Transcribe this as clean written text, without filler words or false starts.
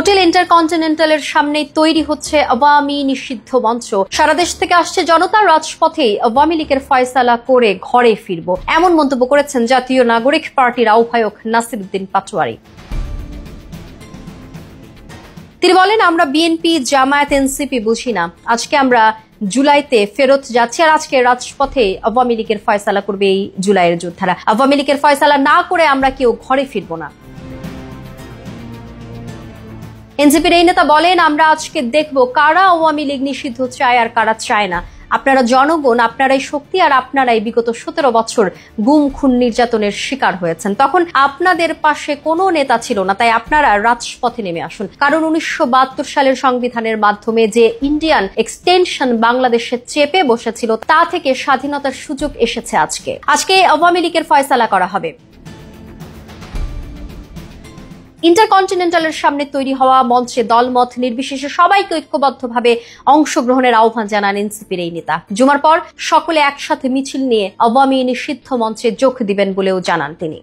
Hotel ইন্টারকন্টিনেন্টালের সামনে তৈরি হচ্ছে আওয়ামী নিষিদ্ধ মঞ্চ। সারা দেশ থেকে আসছে জনতা, রাজপথে আওয়ামী লীগের ফয়সালা করে ঘরে ফিরবো, এমন মন্তব্য করেছেন জাতীয় নাগরিক পার্টির আহ্বায়ক নাসির উদ্দিন পাটোয়ারি। তিনি বলেন, আমরা বিএনপি, জামায়াত, এনসিপি বুঝি না। আজকে আমরা জুলাইতে ফেরত যাচ্ছি, আর আজকে রাজপথে আওয়ামী লীগের ফয়সালা করবে এই জুলাইয়ের যোদ্ধারা। আওয়ামী লীগের ফয়সালা না করে আমরা কেউ ঘরে ফিরবো না। এনসিপির এই নেতা বলেন, আমরা আজকে দেখবো কারা আওয়ামী লীগ নিষিদ্ধ চায় আর কারা চায় না। আপনারা জনগণ, আপনারাই শক্তি, আর আপনারাই বিগত 17 বছর গুম, খুন, নির্যাতনের শিকার হয়েছেন। তখন আপনাদের পাশে কোনো নেতা ছিল না, তাই আপনারা রাজপথে নেমে আসুন। কারণ 1972 সালের সংবিধানের মাধ্যমে যে ইন্ডিয়ান এক্সটেনশন বাংলাদেশে চেপে বসেছিল, তা থেকে স্বাধীনতার সুযোগ এসেছে। আজকে আওয়ামী লীগের ফয়সালা করা হবে। ইন্টারকন্টিনেন্টালের সামনে তৈরি হওয়া মঞ্চে দলমত নির্বিশেষে সবাইকে ঐক্যবদ্ধভাবে অংশগ্রহণের আহ্বান জানান এনসিপির এই নেতা। জুমার পর সকলে একসাথে মিছিল নিয়ে আওয়ামী নিষিদ্ধ মঞ্চে যোগ দিবেন বলেও জানান তিনি।